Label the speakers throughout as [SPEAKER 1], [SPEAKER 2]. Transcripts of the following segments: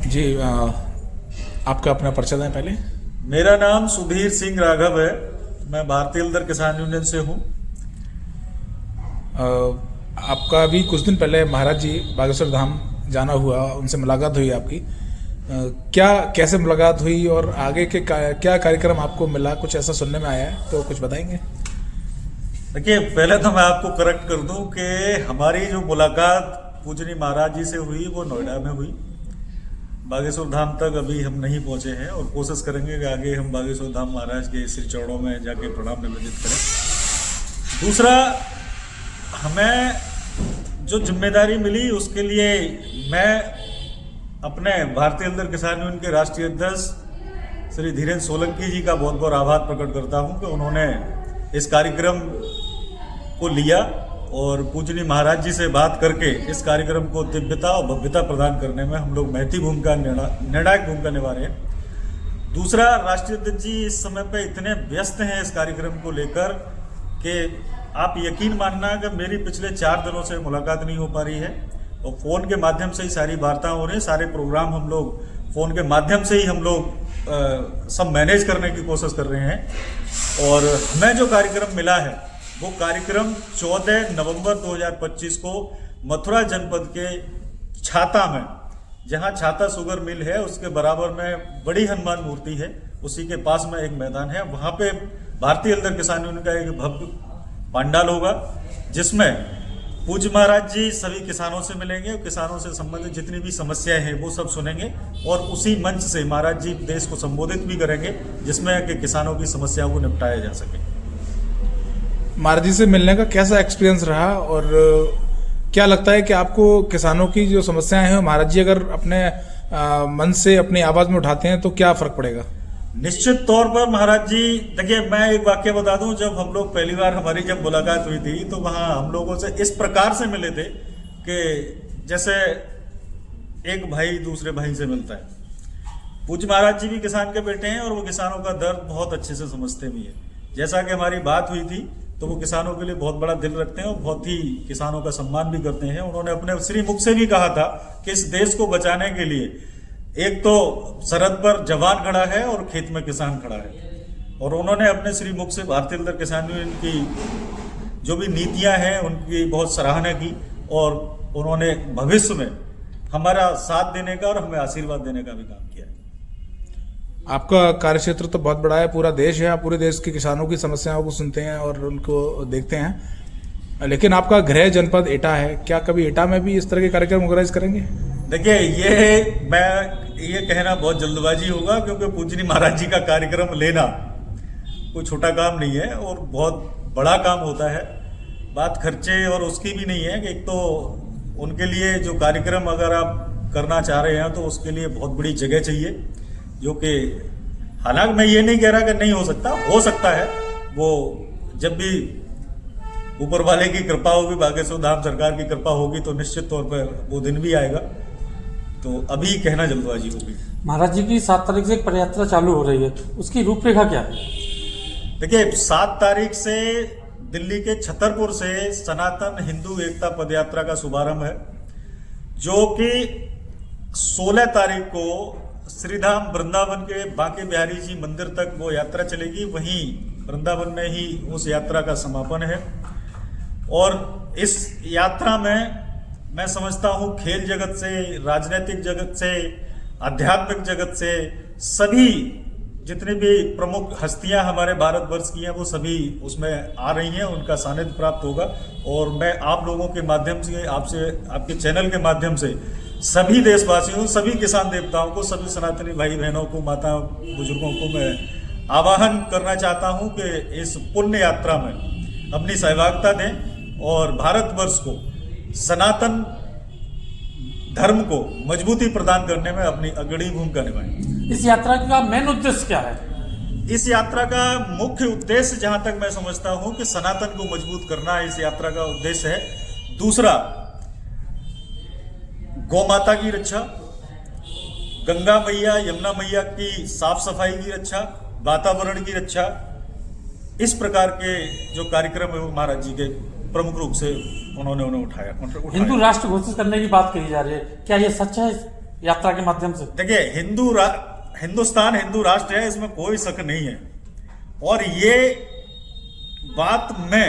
[SPEAKER 1] जी आपका अपना परिचय दें पहले।
[SPEAKER 2] मेरा नाम सुधीर सिंह राघव है। मैं भारतीय हलदर किसान यूनियन से हूँ।
[SPEAKER 1] आपका अभी कुछ दिन पहले महाराज जी बागेश्वर धाम जाना हुआ, उनसे मुलाकात हुई आपकी। क्या कैसे मुलाकात हुई और आगे के क्या कार्यक्रम आपको मिला, कुछ ऐसा सुनने में आया है तो कुछ बताएंगे।
[SPEAKER 2] देखिए, पहले तो मैं आपको करेक्ट कर दूं कि हमारी जो मुलाकात पूजनीय महाराज जी से हुई वो नोएडा में हुई। बागेश्वर धाम तक अभी हम नहीं पहुंचे हैं और कोशिश करेंगे कि आगे हम बागेश्वर धाम महाराज के श्री चरणों में जाके प्रणाम निवेदित करें। दूसरा, हमें जो जिम्मेदारी मिली उसके लिए मैं अपने भारतीय हलदर किसान यूनियन के राष्ट्रीय अध्यक्ष श्री धीरेन्द्र सोलंकी जी का बहुत बहुत आभार प्रकट करता हूं कि उन्होंने इस कार्यक्रम को लिया और पूजनीय महाराज जी से बात करके इस कार्यक्रम को दिव्यता और भव्यता प्रदान करने में हम लोग महती भूमिका, निर्णायक भूमिका निभा रहे हैं। दूसरा, राष्ट्रीय अध्यक्ष जी इस समय पे इतने व्यस्त हैं इस कार्यक्रम को लेकर कि आप यकीन मानना कि मेरी पिछले 4 दिनों से मुलाकात नहीं हो पा रही है और फ़ोन के माध्यम से ही सारी वार्ता हो रही है। सारे प्रोग्राम हम लोग फ़ोन के माध्यम से ही हम लोग सब मैनेज करने की कोशिश कर रहे हैं। और हमें जो कार्यक्रम मिला है वो कार्यक्रम 14 नवंबर 2025 को मथुरा जनपद के छाता में, जहां छाता शुगर मिल है उसके बराबर में बड़ी हनुमान मूर्ति है, उसी के पास में एक मैदान है, वहां पे भारतीय हलदर किसान यूनियन का एक भव्य पंडाल होगा जिसमें पूज्य महाराज जी सभी किसानों से मिलेंगे और किसानों से संबंधित जितनी भी समस्याएं हैं वो सब सुनेंगे और उसी मंच से महाराज जी देश को संबोधित भी करेंगे जिसमें कि किसानों की समस्याओं को निपटाया जा सके।
[SPEAKER 1] महाराज जी से मिलने का कैसा एक्सपीरियंस रहा और क्या लगता है कि आपको किसानों की जो समस्याएं हैं महाराज जी अगर अपने मन से अपनी आवाज में उठाते हैं तो क्या फर्क पड़ेगा?
[SPEAKER 2] निश्चित तौर पर महाराज जी, देखिए मैं एक वाक्य बता दूं, जब हम लोग पहली बार हमारी जब मुलाकात हुई थी तो वहां हम लोगों से इस प्रकार से मिले थे कि जैसे एक भाई दूसरे भाई से मिलता है। पूज्य महाराज जी भी किसान के बेटे हैं और वो किसानों का दर्द बहुत अच्छे से समझते भी है। जैसा कि हमारी बात हुई थी तो वो किसानों के लिए बहुत बड़ा दिल रखते हैं और बहुत ही किसानों का सम्मान भी करते हैं। उन्होंने अपने श्री मुख से भी कहा था कि इस देश को बचाने के लिए एक तो सरहद पर जवान खड़ा है और खेत में किसान खड़ा है, और उन्होंने अपने श्री मुख से भारतीय हलदर किसान यूनियन की जो भी नीतियां हैं उनकी बहुत सराहना की और उन्होंने भविष्य में हमारा साथ देने का और हमें आशीर्वाद देने का भी काम किया है।
[SPEAKER 1] आपका कार्यक्षेत्र तो बहुत बड़ा है, पूरा देश है, आप पूरे देश के किसानों की समस्याओं को सुनते हैं और उनको देखते हैं, लेकिन आपका गृह जनपद एटा है, क्या कभी एटा में भी इस तरह के कार्यक्रम ऑर्गेनाइज करेंगे?
[SPEAKER 2] देखिए, ये कहना बहुत जल्दबाजी होगा क्योंकि पूजनीय महाराज जी का कार्यक्रम लेना कोई छोटा काम नहीं है और बहुत बड़ा काम होता है। बात खर्चे और उसकी भी नहीं है कि एक तो उनके लिए जो कार्यक्रम अगर आप करना चाह रहे हैं तो उसके लिए बहुत बड़ी जगह चाहिए, जो कि हालांकि मैं ये नहीं कह रहा कि नहीं हो सकता है। वो जब भी ऊपर वाले की कृपा होगी, बागेश्वर धाम सरकार की कृपा होगी तो निश्चित तौर पर वो दिन भी आएगा। तो अभी कहना जल्दबाजी होगी।
[SPEAKER 3] महाराज जी की 7 तारीख से एक पदयात्रा चालू हो रही है, उसकी रूपरेखा क्या है?
[SPEAKER 2] देखिए, 7 तारीख से दिल्ली के छतरपुर से सनातन हिंदू एकता पदयात्रा का शुभारंभ है, जो कि 16 तारीख को श्रीधाम वृंदावन के बांके बिहारी जी मंदिर तक वो यात्रा चलेगी। वहीं वृंदावन में ही उस यात्रा का समापन है। और इस यात्रा में मैं समझता हूँ खेल जगत से, राजनीतिक जगत से, आध्यात्मिक जगत से सभी जितने भी प्रमुख हस्तियां हमारे भारतवर्ष की हैं वो सभी उसमें आ रही हैं, उनका सानिध्य प्राप्त होगा। और मैं आप लोगों के माध्यम से, आपसे, आपके चैनल के माध्यम से सभी देशवासियों, सभी किसान देवताओं को, सभी सनातनी भाई बहनों को, माता बुजुर्गों को मैं आवाहन करना चाहता हूं कि इस पुण्य यात्रा में अपनी सहभागिता दें और भारतवर्ष को, सनातन धर्म को मजबूती प्रदान करने में अपनी अग्रणी भूमिका निभाएं।
[SPEAKER 3] इस यात्रा का मेन उद्देश्य क्या है?
[SPEAKER 2] इस यात्रा का मुख्य उद्देश्य, जहां तक मैं समझता हूं कि सनातन को मजबूत करना इस यात्रा का उद्देश्य है। दूसरा, गौ माता की रक्षा, गंगा मैया, यमुना मैया की साफ सफाई की रक्षा, वातावरण की रक्षा, इस प्रकार के जो कार्यक्रम है वो महाराज जी के प्रमुख रूप से उन्होंने उन्हें उठाया।
[SPEAKER 3] हिंदू राष्ट्र घोषित करने की बात कही जा रही है, क्या ये सच है? यात्रा के माध्यम से?
[SPEAKER 2] देखिए, हिंदुस्तान हिंदू राष्ट्र है, इसमें कोई शक नहीं है। और ये बात मैं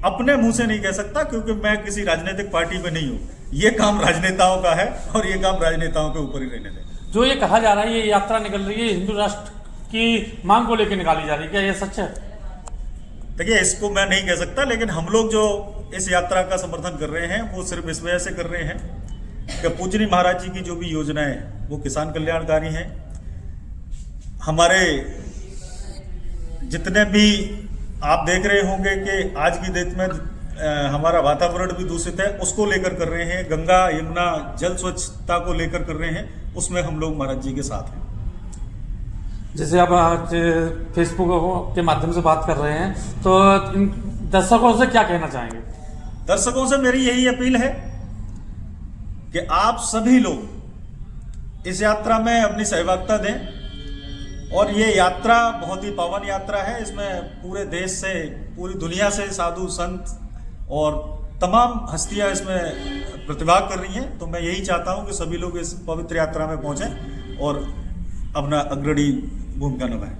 [SPEAKER 2] अपने मुंह से नहीं कह सकता, क्योंकि मैं किसी राजनीतिक पार्टी में नहीं हूं। ये काम राजनेताओं का है और ये काम राजनेताओं के ऊपर ही रहने दें।
[SPEAKER 3] जो ये कहा जा रहा है, ये यात्रा निकल रही है हिंदू राष्ट्र की मांग को लेकर निकाली जा रही है, क्या ये सच है?
[SPEAKER 2] देखिए, इसको मैं नहीं कह सकता, लेकिन हम लोग जो इस यात्रा का समर्थन कर रहे हैं वो सिर्फ इस वजह से कर रहे हैं कि पूजनी महाराज जी की जो भी योजनाएं वो किसान कल्याणकारी हैं। हमारे जितने भी आप देख रहे होंगे कि आज की डेट में हमारा वातावरण भी दूषित है, उसको लेकर कर रहे हैं। गंगा यमुना जल स्वच्छता को लेकर कर रहे हैं, उसमें हम लोग महाराज जी के साथ हैं।
[SPEAKER 3] जैसे आप आज फेसबुक के माध्यम से बात कर रहे हैं, तो इन दर्शकों से क्या कहना चाहेंगे?
[SPEAKER 2] दर्शकों से मेरी यही अपील है कि आप सभी लोग इस यात्रा में अपनी सहभागिता दें। और ये यात्रा बहुत ही पावन यात्रा है। इसमें पूरे देश से, पूरी दुनिया से साधु संत और तमाम हस्तियां इसमें प्रतिभाग कर रही हैं। तो मैं यही चाहता हूं कि सभी लोग इस पवित्र यात्रा में पहुंचें और अपना अग्रणी भूमिका निभाएं।